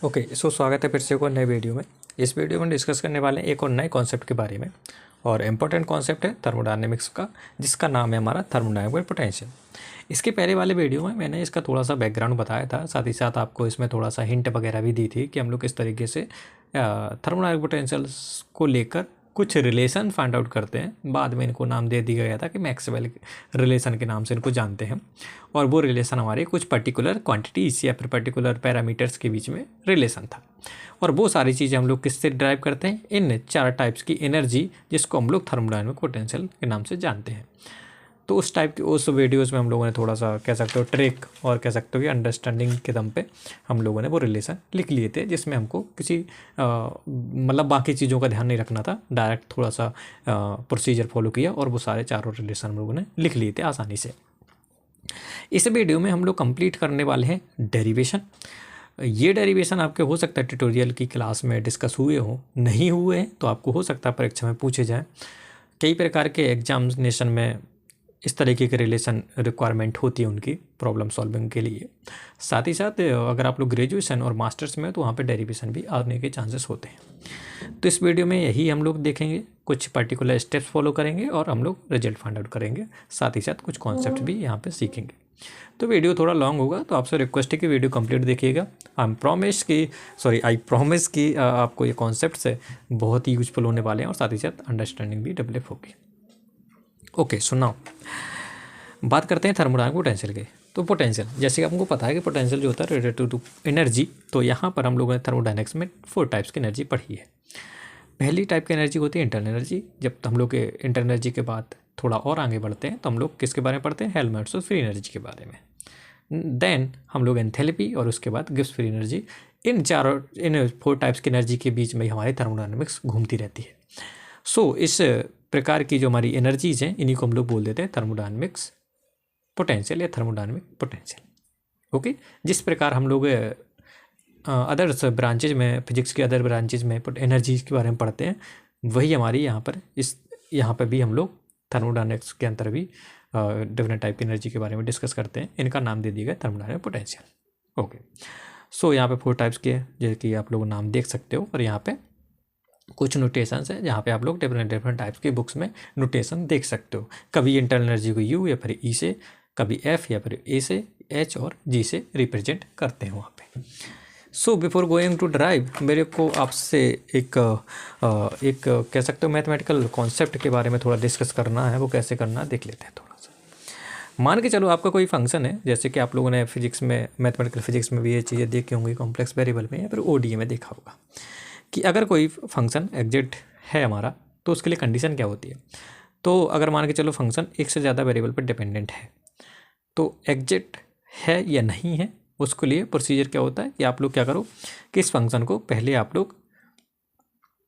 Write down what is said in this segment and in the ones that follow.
Okay so स्वागत है फिर से एक और नए वीडियो में। इस वीडियो में डिस्कस करने वाले हैं एक और नए कॉन्सेप्ट के बारे में और इम्पोर्टेंट कॉन्सेप्ट है थर्मोडायनेमिक्स का, जिसका नाम है हमारा थर्मोडायनेमिक पोटेंशियल। इसके पहले वाले वीडियो में मैंने इसका थोड़ा सा बैकग्राउंड बताया था, साथ ही साथ आपको इसमें थोड़ा सा हिंट वगैरह भी दी थी कि हम लोग किस तरीके से थर्मोडायनेमिक पोटेंशियल्स को लेकर कुछ रिलेशन फाइंड आउट करते हैं। बाद में इनको नाम दे दिया गया था कि मैक्सवेल रिलेशन के नाम से इनको जानते हैं, और वो रिलेशन हमारे कुछ पर्टिकुलर क्वांटिटीज़ या फिर पर्टिकुलर पैरामीटर्स के बीच में रिलेशन था। और वो सारी चीज़ें हम लोग किससे ड्राइव करते हैं, इन 4 टाइप्स की एनर्जी, जिसको हम लोग थर्मोडायनेमिक पोटेंशियल के नाम से जानते हैं। तो उस टाइप की उस वीडियोज़ में हम लोगों ने थोड़ा सा कह सकते हो ट्रिक और कह सकते हो कि अंडरस्टैंडिंग के दम पे हम लोगों ने वो रिलेशन लिख लिए थे, जिसमें हमको किसी मतलब बाकी चीज़ों का ध्यान नहीं रखना था। डायरेक्ट थोड़ा सा प्रोसीजर फॉलो किया और वो सारे 4 रिलेशन हम लोगों ने लिख लिए थे आसानी से। इस वीडियो में हम लोग कंप्लीट करने वाले हैं डेरिवेशन। ये डेरिवेशन आपके हो सकता है ट्यूटोरियल की क्लास में डिस्कस हुए हो, नहीं हुए हैं तो आपको हो सकता है परीक्षा में पूछे जाएँ। कई प्रकार के एग्जामिनेशन में इस तरीके के रिलेशन रिक्वायरमेंट होती है उनकी प्रॉब्लम सॉल्विंग के लिए। साथ ही साथ अगर आप लोग ग्रेजुएशन और मास्टर्स में तो वहाँ पे डेरिवेशन भी आने के चांसेस होते हैं। तो इस वीडियो में यही हम लोग देखेंगे, कुछ पर्टिकुलर स्टेप्स फॉलो करेंगे और हम लोग रिजल्ट फाइंड आउट करेंगे। साथ ही साथ कुछ कॉन्सेप्ट भी यहाँ पे सीखेंगे। तो वीडियो थोड़ा लॉन्ग होगा, तो आपसे रिक्वेस्ट है कि वीडियो कंप्लीट देखिएगा। आई प्रॉमिस कि आपको ये कॉन्सेप्ट से बहुत ही यूजफुल होने वाले हैं और साथ ही साथ अंडरस्टैंडिंग भी डेवलप होगी। ओके सो नाउ बात करते हैं थर्मोडायनेमिक पोटेंशियल के। तो पोटेंशियल, जैसे कि आपको पता है कि पोटेंशियल जो होता है रिलेटेड टू एनर्जी, तो यहाँ पर हम लोगों ने थर्मोडायनेमिक्स में 4 टाइप्स की एनर्जी पढ़ी है। पहली टाइप की एनर्जी होती है इंटरनल एनर्जी। जब हम लोग इंटरनल एनर्जी के बाद थोड़ा और आगे बढ़ते हैं तो हम लोग किसके बारे में पढ़ते हैं, हेल्महोल्ट्ज़ और फ्री एनर्जी के बारे में। देन हम लोग एंथैल्पी और उसके बाद गिब्स फ्री एनर्जी। इन 4 टाइप्स की एनर्जी के बीच में हमारी थर्मोडायनेमिक्स घूमती रहती है। सो इस प्रकार की जो हमारी एनर्जीज हैं, इन्हीं को हम लोग बोल देते हैं थर्मोडायनेमिक्स पोटेंशियल या थर्मोडायनेमिक पोटेंशियल। ओके, जिस प्रकार हम लोग अदर्स ब्रांचेज में, फिजिक्स के अदर ब्रांचेज में एनर्जीज के बारे में पढ़ते हैं, वही हमारी यहाँ पर भी हम लोग थर्मोडायनेमिक्स के अंदर भी डिफरेंट टाइप की एनर्जी के बारे में डिस्कस करते हैं। इनका नाम दे दिया गया थर्मोडायनेमिक पोटेंशियल। ओके, सो यहाँ पे 4 टाइप्स के जैसे कि आप लोग नाम देख सकते हो, और यहाँ पे कुछ नोटेशंस है जहाँ पे आप लोग डिफरेंट टाइप्स की बुक्स में नोटेशन देख सकते हो। कभी इंटरनल एनर्जी को यू या फिर ई से, कभी एफ या फिर ए से, एच और जी से रिप्रेजेंट करते हैं वहाँ पे। So before going to drive, मेरे को आपसे एक कह सकते हो मैथमेटिकल कॉन्सेप्ट के बारे में थोड़ा डिस्कस करना है। वो कैसे करना है देख लेते हैं थोड़ा सा। मान के चलो आपका कोई फंक्शन है, जैसे कि आप लोगों ने फिजिक्स में, मैथमेटिकल फिजिक्स में भी ये चीज़ें देखी होंगी, कॉम्प्लेक्स वेरिएबल में या फिर ओडीए में देखा होगा कि अगर कोई फंक्शन एग्जिट है हमारा, तो उसके लिए कंडीशन क्या होती है। तो अगर मान के चलो फंक्शन एक से ज़्यादा वेरिएबल पर डिपेंडेंट है, तो एग्जिट है या नहीं है, उसके लिए प्रोसीजर क्या होता है कि आप लोग क्या करो कि इस फंक्शन को पहले आप लोग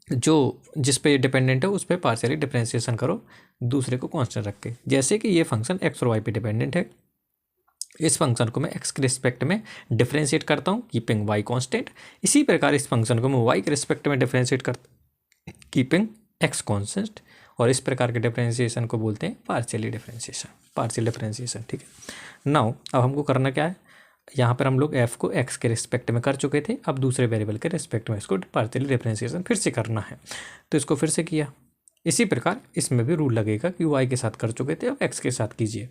जो जिस पे डिपेंडेंट है उस पर पार्शियली डिफरेंशिएशन करो, दूसरे को कांस्टेंट रख के। जैसे कि ये फंक्शन एक्स और वाई पे डिपेंडेंट है, इस फंक्शन को मैं एक्स के रिस्पेक्ट में डिफरेंशिएट करता हूँ कीपिंग वाई कांस्टेंट। इसी प्रकार इस फंक्शन को मैं वाई के रिस्पेक्ट में डिफरेंशिएट करता कीपिंग एक्स कांस्टेंट, और इस प्रकार के डिफरेंशिएशन को बोलते हैं पार्शियल डिफरेंशिएशन। ठीक है, नाउ अब हमको करना क्या है, यहाँ पर हम लोग एफ को एक्स के रिस्पेक्ट में कर चुके थे, अब दूसरे वेरिएबल के रिस्पेक्ट में इसको पार्शियल डिफरेंशिएशन फिर से करना है, तो इसको फिर से किया। इसी प्रकार इसमें भी रूल लगेगा कि वाई के साथ कर चुके थे, अब एक्स के साथ कीजिए।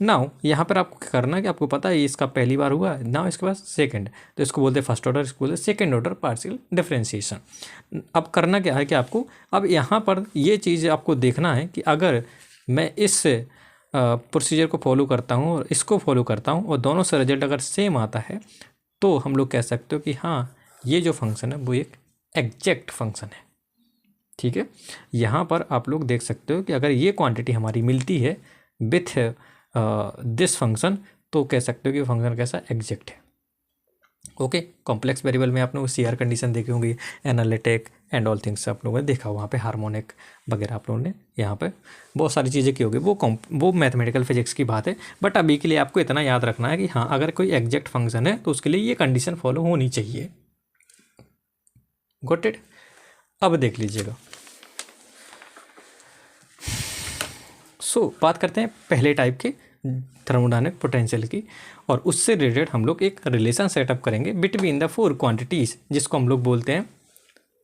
नाउ यहाँ पर आपको क्या करना है कि आपको पता है ये इसका पहली बार हुआ है, नाउ इसके पास सेकंड, तो इसको बोलते हैं फर्स्ट ऑर्डर, इसको बोलते हैं सेकंड ऑर्डर पार्शियल डिफरेंशिएशन। अब करना क्या है कि आपको अब यहाँ पर ये चीज़ आपको देखना है कि अगर मैं इस प्रोसीजर को फॉलो करता हूँ और इसको फॉलो करता हूँ और दोनों से रिजल्ट अगर सेम आता है, तो हम लोग कह सकते हो कि हाँ ये जो फंक्शन है वो एक एग्जैक्ट फंक्शन है। ठीक है, यहाँ पर आप लोग देख सकते हो कि अगर ये क्वांटिटी हमारी मिलती है विथ दिस फंक्शन, तो कह सकते हो कि फंक्शन कैसा एग्जैक्ट है। ओके, कॉम्प्लेक्स वेरिएबल में आप लोग CR कंडीशन देखे होंगे, एनालिटिक एंड ऑल थिंग्स आप लोगों ने देखा, वहाँ पे हार्मोनिक वगैरह आप लोगों ने यहाँ पे बहुत सारी चीज़ें की होगी, वो मैथमेटिकल फिजिक्स की बात है। बट अभी के लिए आपको इतना याद रखना है कि हाँ अगर कोई एग्जैक्ट फंक्शन है तो उसके लिए ये कंडीशन फॉलो होनी चाहिए। Got it. अब देख लीजिएगा। सो बात करते हैं पहले टाइप के थर्मोडायनेमिक पोटेंशियल की, और उससे रिलेटेड हम लोग एक रिलेशन सेटअप करेंगे बिटवीन द 4 क्वांटिटीज़, जिसको हम लोग बोलते हैं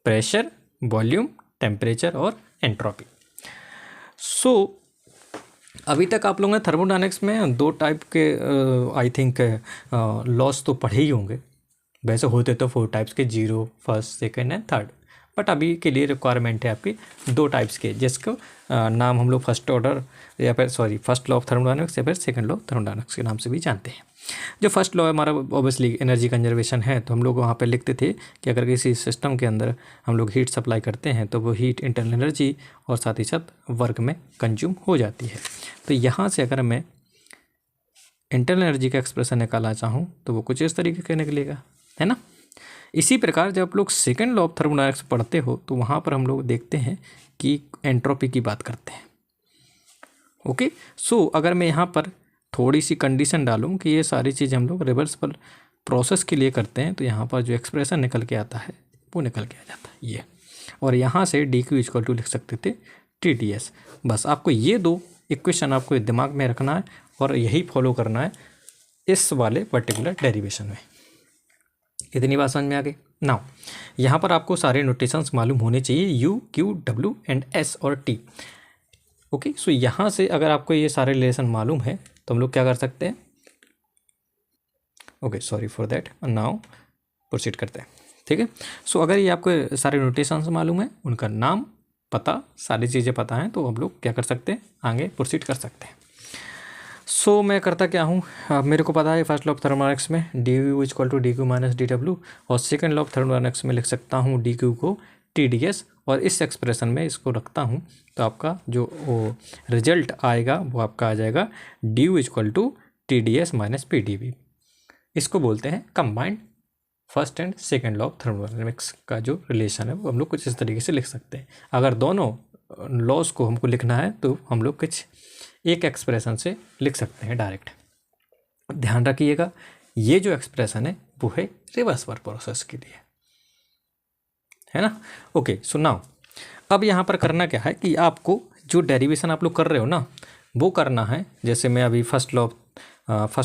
प्रेशर, वॉल्यूम, टेम्परेचर और एंट्रोपी। सो अभी तक आप लोगों ने थर्मोडायनेमिक्स में 2 टाइप के आई थिंक लॉस तो पढ़े ही होंगे। वैसे होते तो 4 टाइप्स के, 0, first, second and third, but अभी के लिए रिक्वायरमेंट है आपकी 2 टाइप्स के, जिसको नाम हम लोग फर्स्ट लॉ ऑफ थर्मोडायनेमिक्स या फिर सेकंड लॉ ऑफ थर्मोडायनेमिक्स के नाम से भी जानते हैं। जो फर्स्ट लॉ है हमारा ऑब्वियसली एनर्जी कंजर्वेशन है, तो हम लोग वहाँ पे लिखते थे कि अगर किसी सिस्टम के अंदर हम लोग हीट सप्लाई करते हैं तो वो हीट इंटरनल एनर्जी और साथ ही साथ वर्क में कंज्यूम हो जाती है। तो यहाँ से अगर मैं इंटरनल एनर्जी का एक्सप्रेशन निकालना चाहूँ तो वो कुछ इस तरीके का निकलेगा, है ना। इसी प्रकार जब आप लोग सेकेंड लॉ ऑफ थर्मोडायनेमिक्स पढ़ते हो तो वहाँ पर हम लोग देखते हैं कि एंट्रोपी की बात करते हैं। ओके, सो अगर मैं यहाँ पर थोड़ी सी कंडीशन डालूँ कि ये सारी चीज़ें हम लोग रिवर्सिबल प्रोसेस के लिए करते हैं, तो यहाँ पर जो एक्सप्रेशन निकल के आता है वो निकल के आ जाता है ये, और यहाँ से डी क्यू इक्वल टू लिख सकते थे टी डी एस। बस आपको ये 2 इक्वेशन आपको दिमाग में रखना है और यही फॉलो करना है इस वाले पर्टिकुलर डेरिवेशन में। इतनी बात समझ में आ गई। नाउ यहाँ पर आपको सारे नोटेशंस मालूम होने चाहिए, you, Q, W and S और टी। ओके, सो यहाँ से अगर आपको ये सारे रिलेशन मालूम है तो हम लोग क्या कर सकते हैं। Okay, sorry for that, now proceed करते हैं। ठीक है, सो अगर ये आपको सारे नोटेशंस मालूम है, उनका नाम पता, सारी चीज़ें पता हैं, तो हम लोग क्या कर सकते हैं, आगे प्रोसीड कर सकते हैं। सो मैं करता क्या हूँ, मेरे को पता है फर्स्ट लॉ ऑफ थर्मोडायनेमिक्स में D U equal to D Q minus D W, और सेकेंड लॉ ऑफ थर्मोडायनेमिक्स में लिख सकता हूँ डी क्यू को टी डी एस, और इस एक्सप्रेशन में इसको रखता हूँ तो आपका जो रिजल्ट आएगा वो आपका आ जाएगा D U equal to T D S minus P D V. इसको बोलते हैं combined first and second law of thermodynamics का जो रिलेशन है वो हम लोग कुछ इस तरीके से लिख सकते हैं। अगर दोनों लॉस को हमको लिखना है तो हम लोग कुछ एक एक्सप्रेशन से लिख सकते हैं डायरेक्ट। ध्यान रखिएगा ये जो एक्सप्रेशन है वो है रिवर्सिबल प्रोसेस के लिए, है ना। ओके, सो नाउ अब यहाँ पर करना क्या है कि आपको जो डेरिवेशन आप लोग कर रहे हो ना वो करना है। जैसे मैं अभी first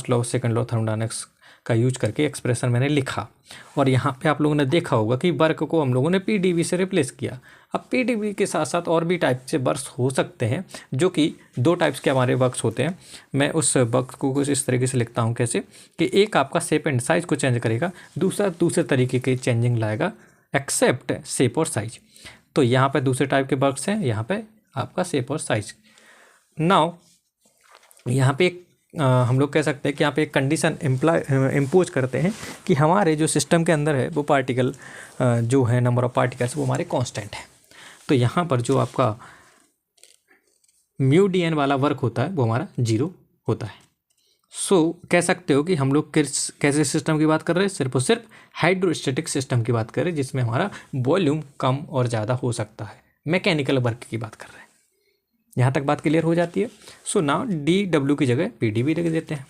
law second law thermodynamics का यूज करके एक्सप्रेशन मैंने लिखा, और यहाँ पे आप लोगों ने देखा होगा कि वर्क को हम लोगों ने पीडीवी से रिप्लेस किया। अब पीडीवी के साथ साथ और भी टाइप से वर्क्स हो सकते हैं, जो कि 2 टाइप्स के हमारे वर्क्स होते हैं। मैं उस वर्क को कुछ इस तरीके से लिखता हूँ, कैसे कि एक आपका शेप एंड साइज को चेंज करेगा, दूसरा दूसरे तरीके के चेंजिंग लाएगा एक्सेप्ट शेप और साइज। तो यहाँ पे दूसरे टाइप के वर्क्स हैं, यहाँ पे आपका शेप और साइज। नाउ यहाँ पे हम लोग कह सकते हैं कि यहाँ पे एक कंडीशन इम्पोज करते हैं कि हमारे जो सिस्टम के अंदर है वो पार्टिकल जो है नंबर ऑफ पार्टिकल्स वो हमारे कांस्टेंट है। तो यहाँ पर जो आपका म्यू डी एन वाला वर्क होता है वो हमारा 0 होता है। सो कह सकते हो कि हम लोग कैसे सिस्टम की बात कर रहे हैं, सिर्फ और सिर्फ हाइड्रोस्टैटिक सिस्टम की बात कर रहे हैं, जिसमें हमारा वॉल्यूम कम और ज़्यादा हो सकता है। मैकेनिकल वर्क की बात कर रहे हैं। यहाँ तक बात क्लियर हो जाती है। सो नाउ डी डब्ल्यू की जगह पी डी भी लिख देते हैं।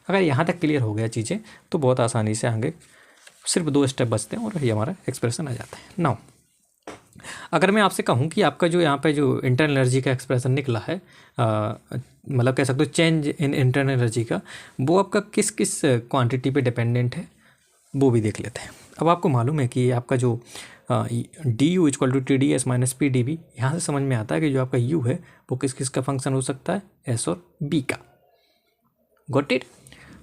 अगर यहाँ तक क्लियर हो गया चीज़ें तो बहुत आसानी से आगे सिर्फ 2 स्टेप बचते हैं और ये हमारा एक्सप्रेशन आ जाता है। नाउ अगर मैं आपसे कहूँ कि आपका जो यहाँ पे जो इंटरनल एनर्जी का एक्सप्रेशन निकला है, मतलब कह सकते हो चेंज इन इंटरनल एनर्जी का, वो आपका किस किस क्वांटिटी पे डिपेंडेंट है वो भी देख लेते हैं। अब आपको मालूम है कि आपका जो D U equal to T D S minus P D B, यहाँ से समझ में आता है कि जो आपका यू है वो किस किस का फंक्शन हो सकता है, एस और बी का। Got it.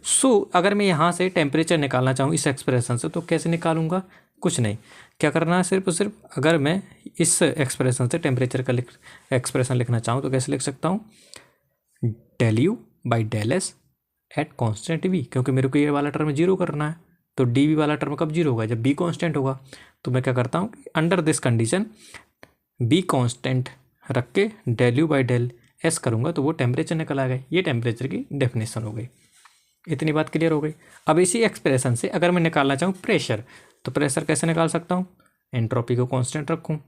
सो अगर मैं यहाँ से टेम्परेचर निकालना चाहूँ इस एक्सप्रेशन से तो कैसे निकालूंगा, कुछ नहीं, क्या करना है सिर्फ और सिर्फ अगर मैं इस एक्सप्रेशन से टेम्परेचर का एक्सप्रेशन लिखना चाहूँ तो कैसे लिख सकता हूँ, del U by del S at constant V, क्योंकि मेरे को ये वाला टर्म 0 करना है। तो डी वी वाला टर्म कब 0 होगा, जब बी कॉन्स्टेंट होगा। तो मैं क्या करता हूँ, under this condition B constant रख के del U by del S करूँगा तो वो टेम्परेचर निकल आ गए। ये टेम्परेचर की डेफिनेशन हो गई। इतनी बात क्लियर हो गई। अब इसी एक्सप्रेशन से अगर मैं निकालना चाहूँ प्रेशर, तो प्रेशर कैसे निकाल सकता हूँ, एंट्रोपी को कांस्टेंट रखूँ,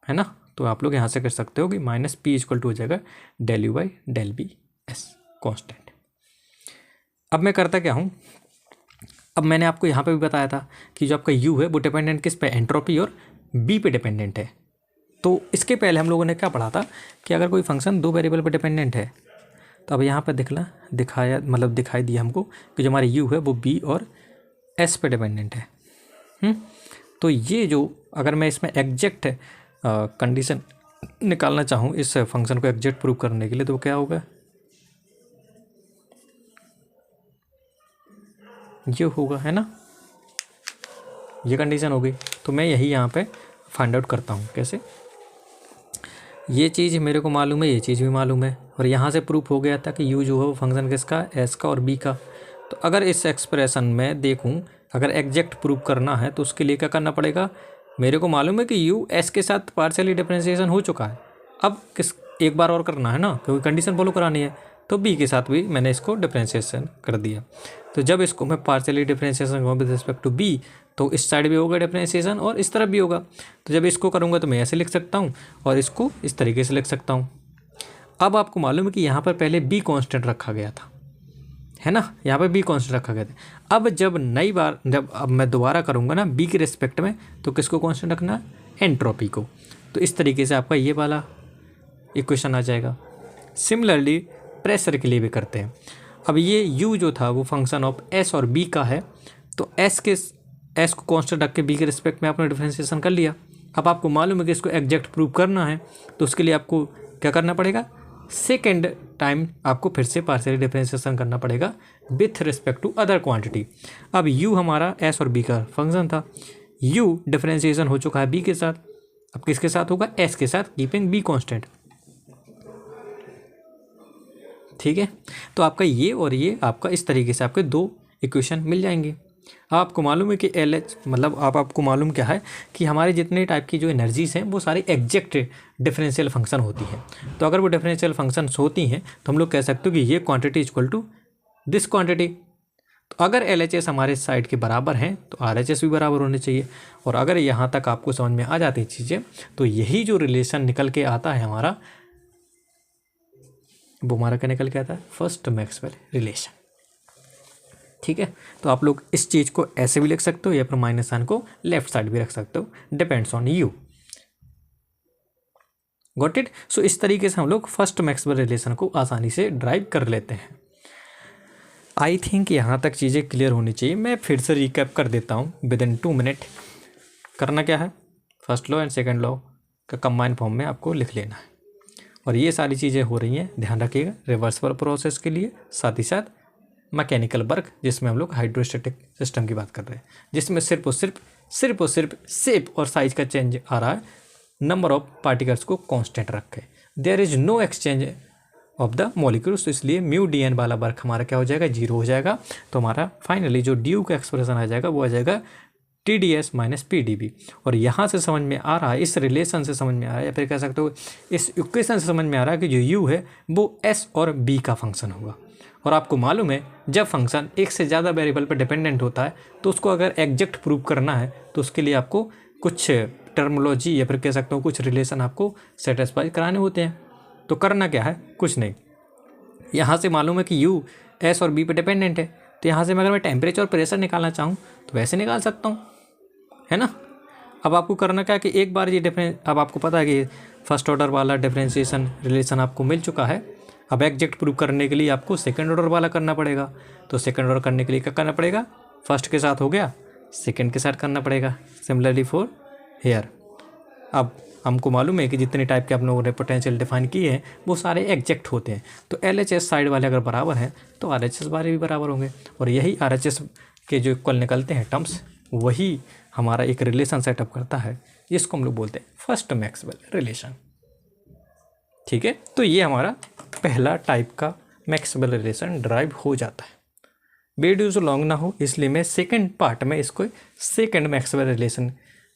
है ना। तो आप लोग यहाँ से कर सकते हो कि माइनस पी इक्वल टू हो जाएगा del U by del B S constant. अब मैं करता क्या हूँ, अब मैंने आपको यहाँ पे भी बताया था कि जो आपका यू है वो डिपेंडेंट किस पे, एंट्रोपी और बी पे डिपेंडेंट है। तो इसके पहले हम लोगों ने क्या पढ़ा था कि अगर कोई फंक्शन 2 वेरिएबल पे डिपेंडेंट है तो अब यहाँ पर दिखाई दिया हमको कि जो हमारी यू है वो बी और एस पे डिपेंडेंट है। तो ये जो अगर मैं इसमें एग्जैक्ट कंडीशन निकालना चाहूँ इस फंक्शन को एग्जैक्ट प्रूव करने के लिए, तो क्या होगा, ये होगा, है ना, ये कंडीशन हो गई। तो मैं यही यहाँ पे फाइंड आउट करता हूँ कैसे, ये चीज़ मेरे को मालूम है, ये चीज़ भी मालूम है, और यहाँ से प्रूफ हो गया था कि यू जो है वो फंक्शन किसका, एस का और बी का। तो अगर इस एक्सप्रेशन में देखूँ, अगर एग्जैक्ट प्रूफ करना है तो उसके लिए क्या करना पड़ेगा, मेरे को मालूम है कि यू एस के साथ पार्शियली डिफरेंशिएशन हो चुका है, अब एक बार और करना है ना, क्योंकि कंडीशन फॉलो करानी है। तो बी के साथ भी मैंने इसको डिफरेंशिएशन कर दिया। तो जब इसको मैं पार्शियली डिफरेंशिएशन करूँ विद रिस्पेक्ट टू बी, तो इस साइड भी होगा डिफरेंशिएशन और इस तरफ भी होगा। तो जब इसको करूँगा तो मैं ऐसे लिख सकता हूँ और इसको इस तरीके से लिख सकता हूँ। अब आपको मालूम है कि यहाँ पर पहले बी कांस्टेंट रखा गया था, है ना, यहाँ पर बी कांस्टेंट रखा गया था। अब जब मैं दोबारा करूँगा ना बी के रिस्पेक्ट में, तो किसको कांस्टेंट रखना है, एंट्रोपी को। तो इस तरीके से आपका ये वाला इक्वेशन आ जाएगा। सिमिलरली प्रेशर के लिए भी करते हैं। अब ये u जो था वो फंक्शन ऑफ s और b का है, तो s को कांस्टेंट रख के b के रिस्पेक्ट में आपने डिफरेंशिएशन कर लिया। अब आपको मालूम है कि इसको एग्जैक्ट प्रूव करना है, तो उसके लिए आपको क्या करना पड़ेगा, सेकेंड टाइम आपको फिर से पार्शियली डिफरेंशिएशन करना पड़ेगा with respect to other quantity. अब u हमारा s और b का फंक्शन था, u डिफरेंशिएशन हो चुका है b के साथ, अब किसके साथ होगा, s के साथ, कीपिंग b कांस्टेंट। ठीक है, तो आपका ये और ये आपका इस तरीके से आपके दो इक्वेशन मिल जाएंगे। आपको मालूम है कि LH मतलब आपको मालूम क्या है कि हमारे जितने टाइप की जो एनर्जीज हैं वो सारी एग्जैक्ट डिफरेंशियल फंक्शन होती हैं। तो अगर वो डिफरेंशियल फंक्शंस होती हैं तो हम लोग कह सकते हो कि ये quantity equal to this quantity. तो अगर LHS हमारे साइड के बराबर हैं तो RHS भी बराबर होने चाहिए। और अगर यहाँ तक आपको समझ में आ जाती चीज़ें, तो यही जो रिलेशन निकल के आता है हमारा, वो हमारा क्या निकल के आता है, फर्स्ट मैक्सवेल रिलेशन। ठीक है, तो आप लोग इस चीज़ को ऐसे भी लिख सकते हो या फिर माइनस साइन को लेफ्ट साइड भी रख सकते हो, depends on you. Got it. So इस तरीके से हम लोग फर्स्ट मैक्सवेल रिलेशन को आसानी से ड्राइव कर लेते हैं। आई थिंक यहाँ तक चीज़ें क्लियर होनी चाहिए। मैं फिर से रिकैप कर देता हूँ विद इन 2 मिनट। करना क्या है, first law and second law का कंबाइन फॉर्म में आपको लिख लेना है, और ये सारी चीज़ें हो रही हैं, ध्यान रखिएगा, रिवर्सिबल प्रोसेस के लिए, साथ ही साथ मैकेनिकल वर्क जिसमें हम लोग हाइड्रोस्टैटिक सिस्टम की बात कर रहे हैं, जिसमें सिर्फ और सिर्फ शेप और साइज का चेंज आ रहा है, नंबर ऑफ पार्टिकल्स को कांस्टेंट रख के। There is no exchange of the molecules, तो इसलिए म्यू डी एन वाला वर्क हमारा क्या हो जाएगा, 0 हो जाएगा। तो हमारा फाइनली जो ड्यू का एक्सप्रेशन आ जाएगा वो आ जाएगा TdS माइनस PdB। और यहाँ से समझ में आ रहा है, इस रिलेशन से समझ में आ रहा है, या फिर कह सकते हो इस इक्वेशन से समझ में आ रहा है कि जो u है वो s और b का फंक्शन होगा। और आपको मालूम है जब फंक्शन एक से ज़्यादा वेरिएबल पर डिपेंडेंट होता है तो उसको अगर एग्जैक्ट प्रूव करना है तो उसके लिए आपको कुछ टर्मोलॉजी या फिर कह सकते हो कुछ रिलेशन आपको सेटिस्फाई कराने होते हैं। तो करना क्या है, कुछ नहीं, यहाँ से मालूम है कि u s और b पे डिपेंडेंट है, तो यहाँ से अगर मैं टेम्परेचर और प्रेशर निकालना चाहूँ तो वैसे निकाल सकता हूँ, है ना। अब आपको करना क्या है कि एक बार ये अब आपको पता है कि फर्स्ट ऑर्डर वाला डिफरेंशिएशन रिलेशन आपको मिल चुका है। अब एग्जैक्ट प्रूव करने के लिए आपको सेकंड ऑर्डर वाला करना पड़ेगा। तो सेकंड ऑर्डर करने के लिए क्या करना पड़ेगा, फर्स्ट के साथ हो गया, सेकंड के साथ करना पड़ेगा। Similarly for here. अब हमको मालूम है कि जितने टाइप के आप लोगों ने पोटेंशियल डिफाइन किए हैं वो सारे एग्जैक्ट होते हैं। तो LHS साइड वाले अगर बराबर हैं तो RHS वाले भी बराबर होंगे, और यही RHS के जो इक्वल निकलते हैं टर्म्स, वही हमारा एक रिलेशन सेटअप करता है जिसको हम लोग बोलते हैं फर्स्ट मैक्सवेल रिलेशन। ठीक है, तो ये हमारा पहला टाइप का मैक्सवेल रिलेशन ड्राइव हो जाता है। वीडियो जो लॉन्ग ना हो इसलिए मैं सेकंड पार्ट में इसको सेकंड मैक्सवेल रिलेशन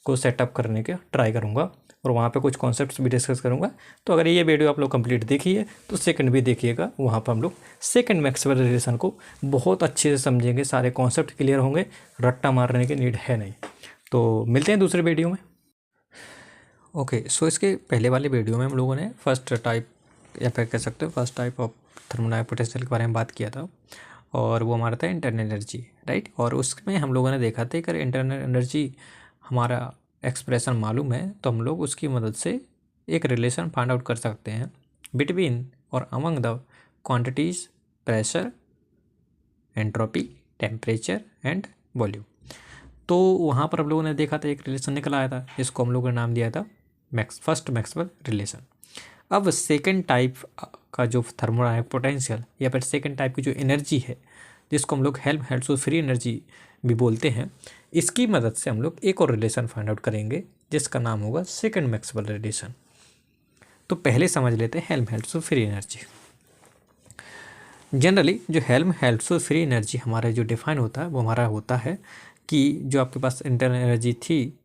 को सेटअप करने के ट्राई करूँगा, और वहाँ पे कुछ कॉन्सेप्ट्स भी डिस्कस करूँगा। तो अगर ये वीडियो आप लोग कंप्लीट देखिए तो सेकंड भी देखिएगा, वहाँ पर हम लोग सेकंड मैक्सवेल रिलेशन को बहुत अच्छे से समझेंगे, सारे कॉन्सेप्ट क्लियर होंगे, रट्टा मारने की नीड है नहीं। तो मिलते हैं दूसरे वीडियो में। ओके, सो इसके पहले वाले वीडियो में हम लोगों ने फर्स्ट टाइप या फिर कह सकते हो first type of thermodynamic potential के बारे में बात किया था, और वो हमारा था इंटरनल एनर्जी, राइट। और उसमें हम लोगों ने देखा था कि इंटरनल एनर्जी हमारा एक्सप्रेशन मालूम है तो हम लोग उसकी मदद से एक रिलेशन फाइंड आउट कर सकते हैं बिटवीन और among the quantities, pressure, entropy, temperature and volume. तो वहाँ पर हम लोगों ने देखा था एक रिलेशन निकल आया था, इसको हम लोगों ने नाम दिया था फर्स्ट मैक्सवेल रिलेशन। अब सेकेंड टाइप का जो थर्मोडायनामिक पोटेंशियल या फिर सेकेंड टाइप की जो एनर्जी है, जिसको हम लोग हेल्महोल्ट्ज़ फ्री एनर्जी भी बोलते हैं, इसकी मदद से हम लोग एक और रिलेशन फाइंड आउट करेंगे जिसका नाम होगा सेकेंड मैक्सवेल रिलेशन। तो पहले समझ लेते हैं हेल्महोल्ट्ज़ फ्री एनर्जी। जनरली जो हेल्महोल्ट्ज़ फ्री एनर्जी हमारा जो डिफाइन होता है वो हमारा होता है कि जो आपके पास इंटरनल एनर्जी थी,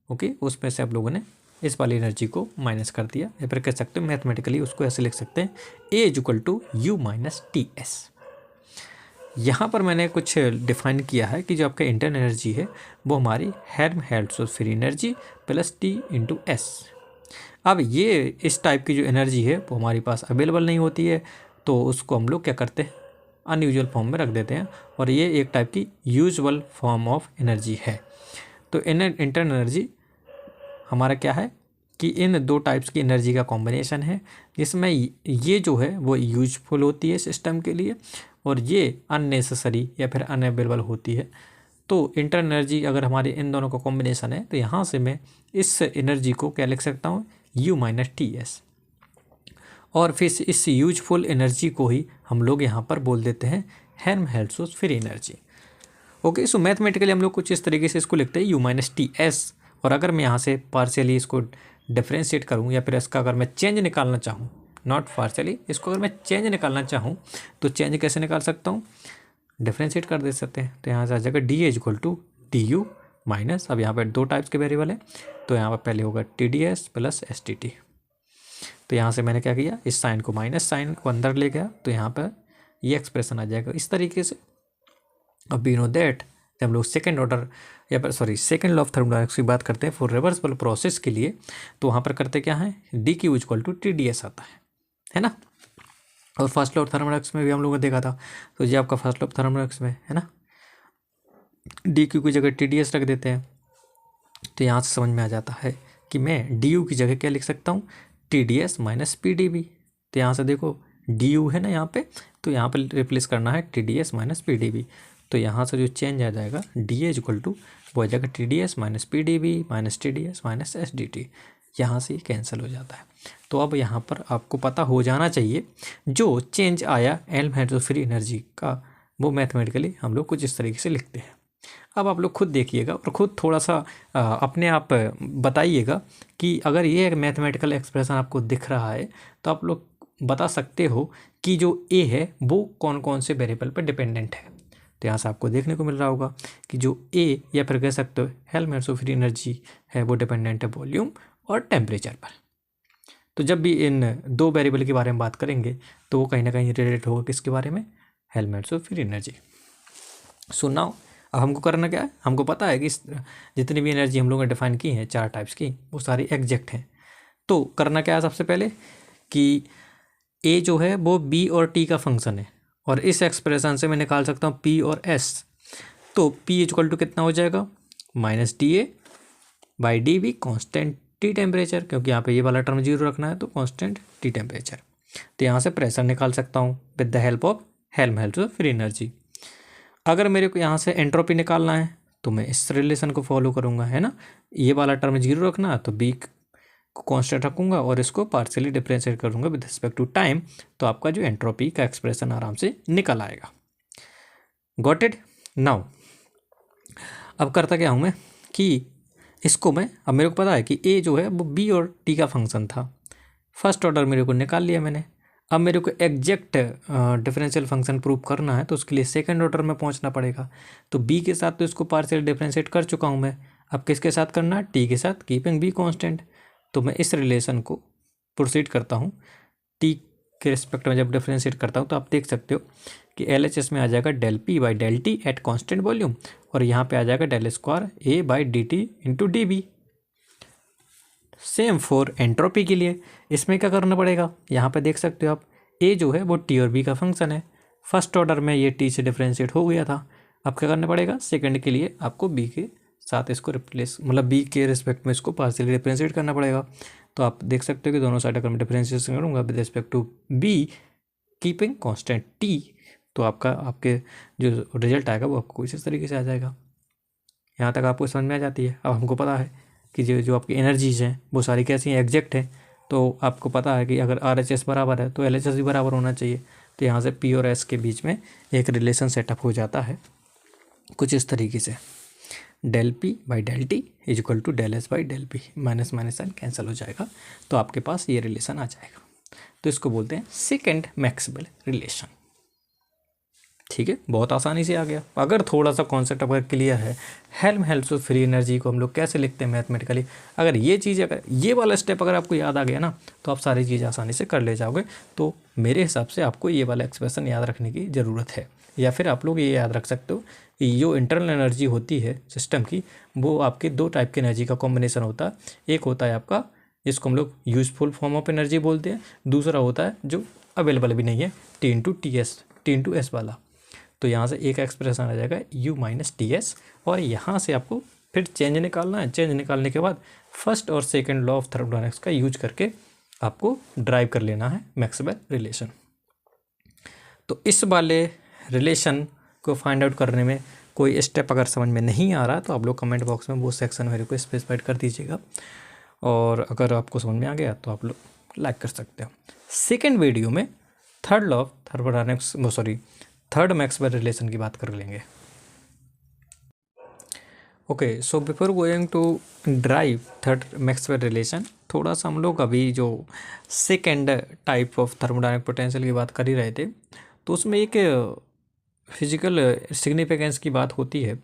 ओके, उसमें से आप लोगों ने इस वाली एनर्जी को माइनस कर दिया, या फिर कह सकते हो मैथमेटिकली उसको ऐसे लिख सकते हैं A = U - TS। यहाँ पर मैंने कुछ डिफाइन किया है कि जो आपका इंटरनल एनर्जी है वो हमारी Helmholtz free energy plus T × S। अब ये इस टाइप की जो एनर्जी है वो हमारे पास अवेलेबल नहीं होती है, तो उसको हम लोग क्या करते हैं, अनयूजुअल फॉर्म में रख देते हैं, और ये एक टाइप की यूजुअल फॉर्म ऑफ एनर्जी है। तो इंटरनल एनर्जी हमारा क्या है कि इन दो टाइप्स की एनर्जी का कॉम्बिनेशन है, जिसमें ये जो है वो यूजफुल होती है सिस्टम के लिए और ये अननेसेसरी या फिर अनअवेलेबल होती है। तो इंटरनल एनर्जी अगर हमारे इन दोनों का कॉम्बिनेशन है तो यहाँ से मैं इस एनर्जी को क्या लिख सकता हूँ, U - TS, और फिर इस यूजफुल एनर्जी को ही हम लोग यहाँ पर बोल देते हैं हेल्महोल्ट्ज़ फ्री एनर्जी। ओके, सो मैथमेटिकली हम लोग कुछ इस तरीके से इसको लिखते हैं U - TS। और अगर मैं यहाँ से पार्शियली इसको डिफ्रेंशिएट करूँ या फिर इसका अगर मैं चेंज निकालना चाहूँ, नॉट पार्शियली, इसको अगर मैं चेंज निकालना चाहूँ तो चेंज कैसे निकाल सकता हूँ, डिफ्रेंशिएट कर दे सकते हैं। तो यहाँ से आ जाएगा DA = DU माइनस, अब यहाँ पर दो टाइप्स के वेरिएबल है, तो यहाँ पर पहले होगा TDS प्लस STT। तो यहाँ से मैंने क्या किया, इस साइन को माइनस साइन को अंदर ले गया, तो यहाँ पर ये एक्सप्रेशन आ जाएगा इस तरीके से। अब वी नो दैट जब हम लोग सेकेंड ऑर्डर या फिर सेकेंड लॉ ऑफ थर्मोडायनामिक्स की बात करते हैं फॉर रिवर्सिबल प्रोसेस के लिए, तो वहाँ पर करते क्या है, DQ = TDS आता है ना। और फर्स्ट लॉ ऑफ थर्मोडायनामिक्स में भी हम लोगों ने देखा था, तो ये आपका फर्स्ट लॉ ऑफ थर्मोडायनामिक्स में है ना, DQ की जगह TDS रख देते हैं। तो यहाँ से समझ में आ जाता है कि मैं DU की जगह क्या लिख सकता हूँ, TDS - PdV। तो यहाँ से देखो DU है ना यहाँ पे, तो यहाँ पर रिप्लेस करना है TDS - PdV। तो यहाँ से जो चेंज आ जाएगा DA = वो आ जाएगा TDS - PdV - TDS - SDT, यहाँ से कैंसिल हो जाता है। तो अब यहाँ पर आपको पता हो जाना चाहिए जो चेंज आया हेल्महोल्ट्ज़ फ्री एनर्जी का, वो मैथमेटिकली हम लोग कुछ इस तरीके से लिखते हैं। अब आप लोग खुद देखिएगा और ख़ुद थोड़ा सा अपने आप बताइएगा कि अगर ये मैथमेटिकल एक्सप्रेशन आपको दिख रहा है तो आप लोग बता सकते हो कि जो A है वो कौन कौन से वेरिएबल पर डिपेंडेंट है। तो यहाँ से आपको देखने को मिल रहा होगा कि जो A या फिर कह सकते हो हेल्महोल्ट्ज़ फ्री एनर्जी है वो डिपेंडेंट है वॉल्यूम और टेम्परेचर पर। तो जब भी इन दो वेरिएबल के बारे में बात करेंगे तो वो कहीं ना कहीं रिलेटेड होगा किसके बारे में, Helmholtz free energy. So now अब हमको करना क्या है, हमको पता है कि जितनी भी एनर्जी हम लोगों ने डिफाइन की हैं चार टाइप्स की, वो सारी एग्जैक्ट हैं। तो करना क्या है सबसे पहले कि A जो है वो B और T का फंक्शन है, और इस एक्सप्रेशन से मैं निकाल सकता हूँ P और S। तो P = कितना हो जाएगा, -DA/dV कांस्टेंट T टेम्परेचर, क्योंकि यहाँ पे ये वाला टर्म 0 रखना है तो कांस्टेंट T टेम्परेचर। तो यहाँ से प्रेशर निकाल सकता हूँ with the help of Helmholtz free energy. अगर मेरे को यहाँ से एंट्रोपी निकालना है तो मैं इस रिलेशन को फॉलो करूँगा, है ना, ये वाला टर्म 0 रखना, तो B को कांस्टेंट रखूँगा और इसको पार्शियली डिफरेंशिएट करूँगा विद रिस्पेक्ट टू टाइम, तो आपका जो एंट्रोपी का एक्सप्रेशन आराम से निकल आएगा। Got it. नाउ अब करता क्या हूँ मैं कि इसको मैं, अब मेरे को पता है कि A जो है वो B और T का फंक्शन था, फर्स्ट ऑर्डर मेरे को निकाल लिया मैंने। अब मेरे को एग्जैक्ट डिफरेंशियल फंक्शन प्रूव करना है तो उसके लिए सेकंड ऑर्डर में पहुंचना पड़ेगा। तो B के साथ तो इसको पार्शियल डिफरेंशिएट कर चुका हूं मैं, अब किसके साथ करना है, T के साथ, कीपिंग B कांस्टेंट। तो मैं इस रिलेशन को प्रोसीड करता हूं, T के रिस्पेक्ट में जब डिफरेंशिएट करता हूं तो आप देख सकते हो कि LHS में आ जाएगा del_P/del_T एट कॉन्स्टेंट वॉल्यूम, और यहाँ पे आ जाएगा del² A/dt × dB। Same for entropy के लिए, इसमें क्या करना पड़ेगा, यहाँ पे देख सकते हो आप A जो है वो T और B का फंक्शन है, फर्स्ट ऑर्डर में ये T से डिफरेंशिएट हो गया था। अब क्या करना पड़ेगा, सेकंड के लिए आपको B के साथ इसको रिप्लेस, मतलब B के रिस्पेक्ट में इसको पार्शियली डिफरेंशिएट करना पड़ेगा। तो आप देख सकते हो कि दोनों साइड अगर मैं डिफरेंशिएशन करूँगा with respect to B keeping constant T, तो आपके जो रिजल्ट आएगा वो आपको कुछ इस तरीके से आ जाएगा। यहाँ तक आपको समझ में आ जाती है। अब हमको पता है कि जो आपकी एनर्जीज हैं वो सारी कैसी हैं, एग्जैक्ट है। तो आपको पता है कि अगर RHS बराबर है तो LHS भी बराबर होना चाहिए। तो यहाँ से P और S के बीच में एक रिलेशन सेटअप हो जाता है कुछ इस तरीके से, del P by del T is equal to del S by del P, minus minus sign cancel हो जाएगा, तो आपके पास ये रिलेशन आ जाएगा। तो इसको बोलते हैं सेकेंड मैक्सवेल रिलेशन। ठीक है, बहुत आसानी से आ गया। अगर थोड़ा सा कॉन्सेप्ट अगर क्लियर है, हेल्महोल्ट्ज़ फ्री एनर्जी को हम लोग कैसे लिखते हैं मैथमेटिकली, अगर ये चीज़, अगर ये वाला स्टेप अगर आपको याद आ गया ना, तो आप सारी चीज़ आसानी से कर ले जाओगे। तो मेरे हिसाब से आपको ये वाला एक्सप्रेशन याद रखने की ज़रूरत है, या फिर आप लोग ये याद रख सकते हो कि जो इंटरनल एनर्जी होती है सिस्टम की, वो आपके दो टाइप की एनर्जी का कॉम्बिनेशन होता है। एक होता है आपका, जिसको हम लोग यूजफुल फॉर्म ऑफ एनर्जी बोलते हैं, दूसरा होता है जो अवेलेबल भी नहीं है, T/S वाला। तो यहाँ से एक एक्सप्रेशन आ जाएगा U - TS, और यहाँ से आपको फिर चेंज निकालना है। चेंज निकालने के बाद फर्स्ट और सेकंड लॉ ऑफ थर्मोडायनेमिक्स का यूज करके आपको ड्राइव कर लेना है मैक्सवेल रिलेशन। तो इस वाले रिलेशन को फाइंड आउट करने में कोई स्टेप अगर समझ में नहीं आ रहा तो आप लोग कमेंट बॉक्स में वो सेक्शन मेरे को स्पेसिफाइड कर दीजिएगा, और अगर आपको समझ में आ गया तो आप लोग लाइक कर सकते हो। सेकेंड वीडियो में third law of thermodynamics, third Maxwell relation की बात कर लेंगे। Okay, so before going to derive third Maxwell relation, थोड़ा सा हम लोग अभी जो second type of thermodynamic potential की बात कर ही रहे थे, तो उसमें एक फिजिकल सिग्निफिकेंस की बात होती है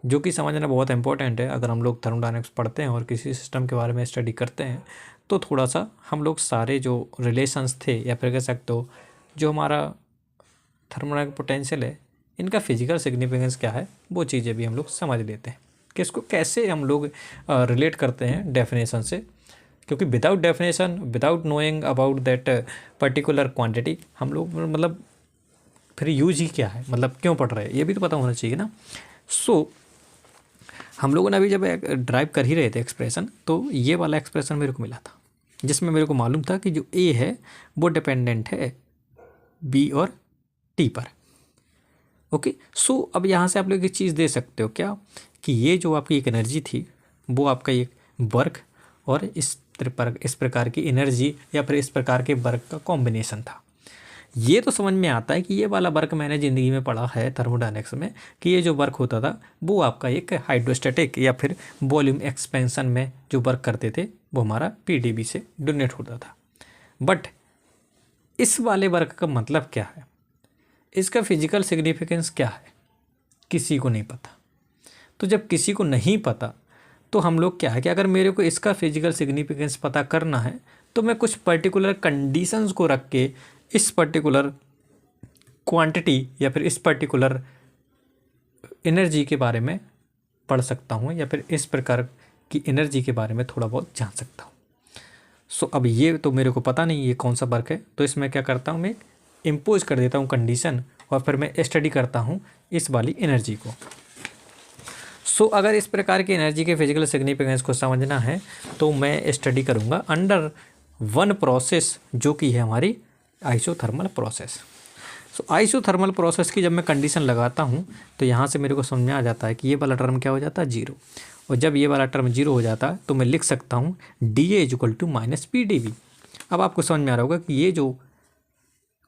जो कि समझना बहुत इंपॉर्टेंट है। अगर हम लोग थर्मोडायनेमिक्स पढ़ते हैं और किसी सिस्टम के बारे में स्टडी करते हैं, तो थोड़ा सा हम लोग सारे जो रिलेशंस थे, या फिर कह सकते हो जो हमारा थर्मोडायनेमिक पोटेंशियल है, इनका फिजिकल सिग्निफिकेंस क्या है, वो चीज़ें भी हम लोग समझ लेते हैं कि इसको कैसे हम लोग रिलेट करते हैं डेफिनेशन से। क्योंकि without definition, without knowing about that particular quantity, हम लोग मतलब फिर यूज ही क्या है, मतलब क्यों पढ़ रहे हैं, ये भी तो पता होना चाहिए ना। सो हम लोगों ने अभी जब ड्राइव कर ही रहे थे एक्सप्रेशन, तो ये वाला एक्सप्रेशन मेरे को मिला था, जिसमें मेरे को मालूम था कि जो A है वो डिपेंडेंट है B और T पर। ओके, सो अब यहाँ से आप लोग एक चीज़ दे सकते हो क्या, कि ये जो आपकी एक एनर्जी थी वो आपका एक वर्क और इस प्रकार की एनर्जी या फिर इस प्रकार के वर्क का कॉम्बिनेशन था। ये तो समझ में आता है कि ये वाला वर्क मैंने ज़िंदगी में पढ़ा है थर्मोडायनेमिक्स में, कि ये जो वर्क होता था वो आपका एक हाइड्रोस्टैटिक या फिर वॉल्यूम एक्सपेंशन में जो वर्क करते थे वो हमारा PdV से डोनेट होता था। बट इस वाले वर्क का मतलब क्या है, इसका फिजिकल सिग्निफिकेंस क्या है, किसी को नहीं पता। तो जब किसी को नहीं पता तो हम लोग क्या है कि अगर मेरे को इसका फिजिकल सिग्निफिकेंस पता करना है, तो मैं कुछ पर्टिकुलर कंडीशंस को रख के इस पर्टिकुलर क्वांटिटी या फिर इस पर्टिकुलर एनर्जी के बारे में पढ़ सकता हूँ, या फिर इस प्रकार की एनर्जी के बारे में थोड़ा बहुत जान सकता हूँ। सो अब ये तो मेरे को पता नहीं ये कौन सा वर्क है, तो इसमें क्या करता हूँ, मैं इम्पोज कर देता हूँ कंडीशन, और फिर मैं स्टडी करता हूँ इस वाली एनर्जी को। सो अगर इस प्रकार की एनर्जी के फिजिकल सिग्निफिकेंस को समझना है तो मैं स्टडी करूँगा अंडर वन प्रोसेस, जो कि है हमारी आइसोथर्मल प्रोसेस। सो आइसोथर्मल प्रोसेस की जब मैं कंडीशन लगाता हूँ तो यहाँ से मेरे को समझ में आ जाता है कि ये वाला टर्म क्या हो जाता है, 0। और जब ये वाला टर्म 0 हो जाता है तो मैं लिख सकता हूँ dA = -PdV। अब आपको समझ में आ रहा होगा कि ये जो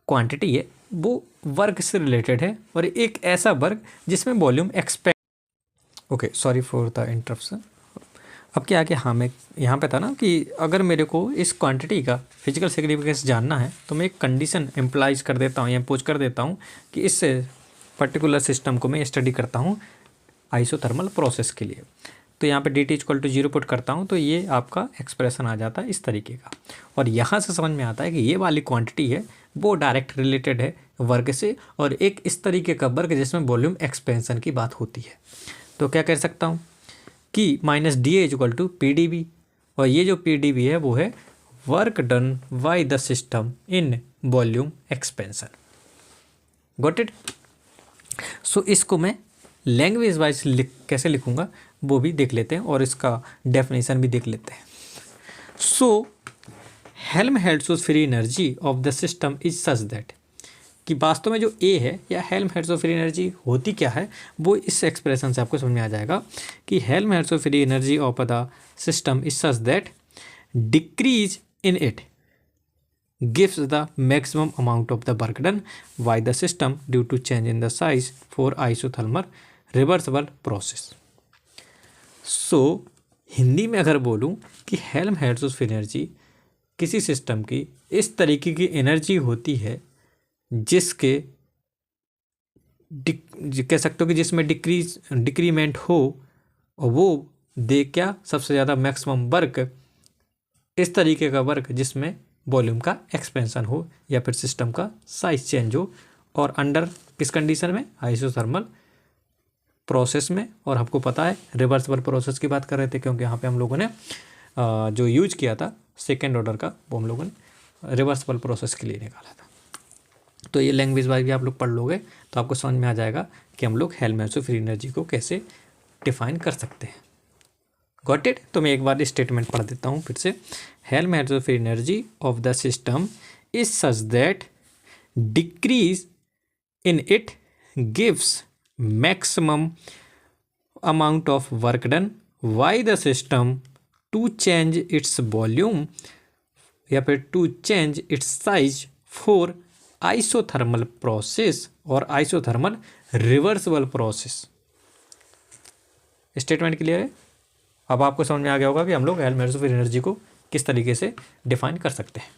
क्वांटिटी है वो वर्क से रिलेटेड है, और एक ऐसा वर्क जिसमें volume expand. Okay, sorry for the interruption. अब क्या है कि हाँ, मैं यहाँ पे था ना कि अगर मेरे को इस क्वांटिटी का फिजिकल सिग्निफिकेंस जानना है तो मैं एक कंडीशन इम्प्लाइज कर देता हूँ या इम्पोज कर देता हूँ कि इस पर्टिकुलर सिस्टम को मैं स्टडी करता हूँ आइसोथर्मल प्रोसेस के लिए। तो यहाँ पे dt = 0 पुट करता हूँ, तो ये आपका एक्सप्रेशन आ जाता है इस तरीके का। और यहाँ से समझ में आता है कि ये वाली क्वांटिटी है वो डायरेक्ट रिलेटेड है वर्क से, और एक इस तरीके का वर्क जिसमें वॉल्यूम एक्सपेंशन की बात होती है। तो क्या कर सकता हूँ कि -dA = PdV, और ये जो PdV है वो है work done by the system in volume expansion. Got it. So इसको मैं लैंग्वेज वाइज कैसे लिखूँगा वो भी देख लेते हैं, और इसका डेफिनेशन भी देख लेते हैं। So Helmholtz free energy of the system is such that कि वास्तव में जो ए है या हेल्महोल्ट्ज़ फ्री एनर्जी होती क्या है, वो इस एक्सप्रेशन से आपको समझ में आ जाएगा कि Helmholtz free energy of the system is such that decrease in it gives the maximum amount of the work done by the system due to change in the size for isothermal reversible process. So Hindi में अगर बोलूँ कि Helmholtz free energy किसी system की इस तरीके की energy होती है जिसके कह सकते हो कि जिसमें डिक्रीमेंट हो, और वो दे क्या सबसे ज़्यादा मैक्सिमम वर्क, इस तरीके का वर्क जिसमें वॉल्यूम का एक्सपेंशन हो या फिर सिस्टम का साइज चेंज हो, और अंडर किस कंडीशन में, आइसोथर्मल प्रोसेस में। और आपको पता है रिवर्सिबल प्रोसेस की बात कर रहे थे क्योंकि यहाँ पे हम लोगों ने जो यूज किया था सेकेंड ऑर्डर का, वो हम लोगों ने रिवर्सिबल प्रोसेस के लिए निकाला था। तो ये लैंग्वेज वाइज भी आप लोग पढ़ लोगे तो आपको समझ में आ जाएगा कि हम लोग हेल्महोल्ट्ज़ फ्री एनर्जी को कैसे डिफाइन कर सकते हैं। Got it? तो मैं एक बार स्टेटमेंट पढ़ देता हूँ फिर से। Helmholtz free energy of the system is such that decrease in it gives maximum amount of work done by the system to change its volume या फिर to change its size for isothermal process और isothermal reversible process. Statement clear है? अब आपको समझ में आ गया होगा कि हम लोग हेल्महोल्ट्ज़ फ्री एनर्जी को किस तरीके से डिफाइन कर सकते हैं।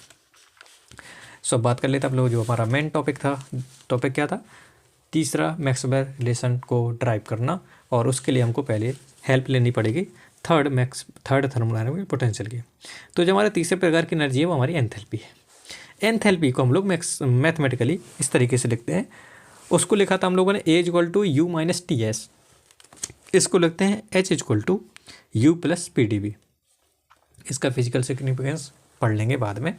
सो बात कर लेते हैं आप लोग, जो हमारा मेन टॉपिक था, टॉपिक क्या था, तीसरा मैक्सवेल रिलेशन को ड्राइव करना, और उसके लिए हमको पहले हेल्प लेनी पड़ेगी थर्ड थर्मोडायनामिक पोटेंशियल की। तो जो हमारे तीसरे प्रकार की एनर्जी है वो हमारी एंथैल्पी है। एंथैल्पी को हम लोग मैथमेटिकली इस तरीके से लिखते हैं, उसको लिखा था हम लोगों ने A equal to U minus T S, इसको लिखते हैं H equal to U plus P D B. इसका फिजिकल सिग्निफिकेंस पढ़ लेंगे बाद में,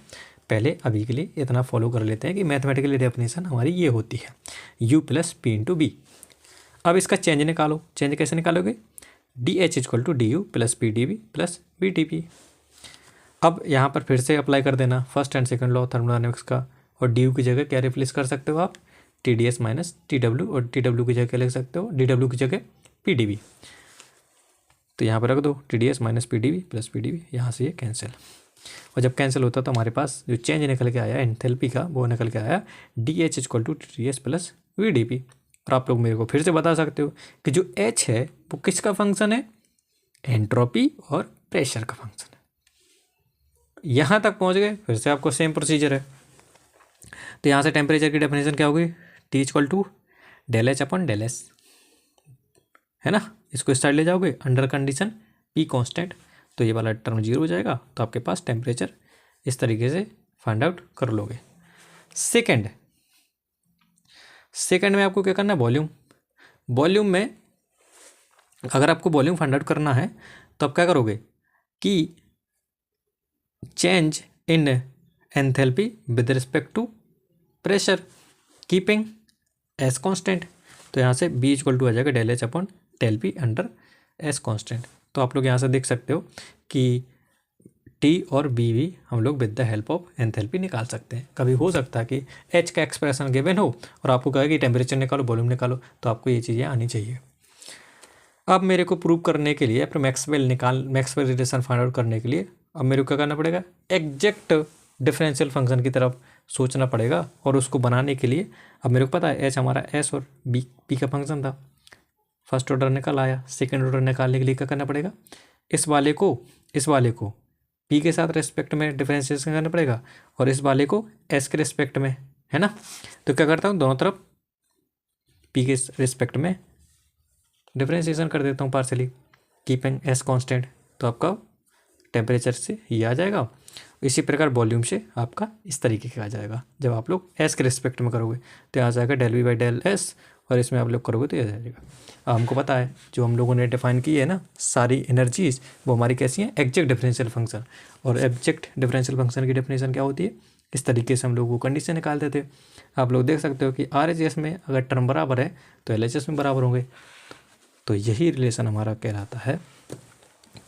पहले अभी के लिए इतना फॉलो कर लेते हैं कि मैथमेटिकली डेफिनेशन हमारी ये होती है U plus P into B. अब इसका चेंज निकालो, चेंज कैसे निकालोगे, D H equal to D U plus P D B plus B D P. अब यहाँ पर फिर से अप्लाई कर देना first and second law thermodynamics का, और डी यू की जगह क्या रिप्लेस कर सकते हो आप, T D S minus T W, और टी डब्ल्यू की जगह क्या लिख सकते हो, डी डब्ल्यू की जगह पी डी बी। तो यहाँ पर रख दो T D S minus P D B plus P D B, यहाँ से ये कैंसिल, और जब कैंसिल होता तो हमारे पास जो चेंज निकल के आया एंथैल्पी का, वो निकल के आया D H equal to T D S plus V D P. और आप लोग मेरे को फिर से बता सकते हो कि जो एच है वो किसका फंक्शन है, एंट्रोपी और प्रेशर का फंक्शन है। यहाँ तक पहुँच गए, फिर से आपको सेम प्रोसीजर है। तो यहाँ से टेम्परेचर की डेफिनेशन क्या होगी, T equal to del H upon del S, है ना। इसको इस साइड ले जाओगे अंडर कंडीशन पी कांस्टेंट, तो ये वाला टर्म जीरो हो जाएगा, तो आपके पास टेम्परेचर इस तरीके से फाइंड आउट कर लोगे। सेकंड में आपको क्या करना है, वॉल्यूम। वॉल्यूम में अगर आपको वॉल्यूम फाइंड आउट करना है तो आप क्या करोगे कि change in enthalpy with respect to pressure keeping S constant. तो यहाँ से बी इक्वल टू आ जाएगा del H upon del P under S constant. तो आप लोग यहाँ से देख सकते हो कि टी और बी भी हम लोग with the help of enthalpy निकाल सकते हैं। कभी हो सकता है कि एच का एक्सप्रेशन गिवन हो और आपको कहे कि टेम्परेचर निकालो, वॉल्यूम निकालो, तो आपको ये चीज़ें आनी चाहिए। अब मेरे को प्रूव करने के लिए, फिर मैक्सवेल रिलेशन फाइंड आउट करने के लिए अब मेरे को क्या करना पड़ेगा, एग्जैक्ट डिफरेंशियल फंक्शन की तरफ सोचना पड़ेगा। और उसको बनाने के लिए अब मेरे को पता है एच हमारा एस और बी पी का फंक्शन था, फर्स्ट ऑर्डर निकल आया। सेकंड ऑर्डर निकालने के लिए क्या करना पड़ेगा, इस वाले को पी के साथ रेस्पेक्ट में डिफरेंशिएशन करना पड़ेगा, और इस वाले को एस के रेस्पेक्ट में, है ना। तो क्या करता हूँ, दोनों तरफ पी के रेस्पेक्ट में डिफरेंशिएशन कर देता हूँ पार्शली, कीपिंग एस कांस्टेंट। तो आपका टेम्परेचर से ये आ जाएगा। इसी प्रकार वॉल्यूम से आपका इस तरीके का आ जाएगा। जब आप लोग एस के रिस्पेक्ट में करोगे तो आ जाएगा del V by del S, और इसमें आप लोग करोगे तो ये आ जाएगा। हमको पता है जो हम लोगों ने डिफाइन की है ना सारी एनर्जीज, वो हमारी कैसी हैं, एग्जैक्ट डिफरेंशियल फंक्शन। और एग्जैक्ट डिफरेंशियल फंक्शन की डेफिनेशन क्या होती है, इस तरीके से हम लोग वो कंडीशन निकालते थे। आप लोग देख सकते हो कि आर एच एस में अगर टर्म बराबर है तो एल एच एस में बराबर होंगे। तो यही रिलेशन हमारा कहलाता है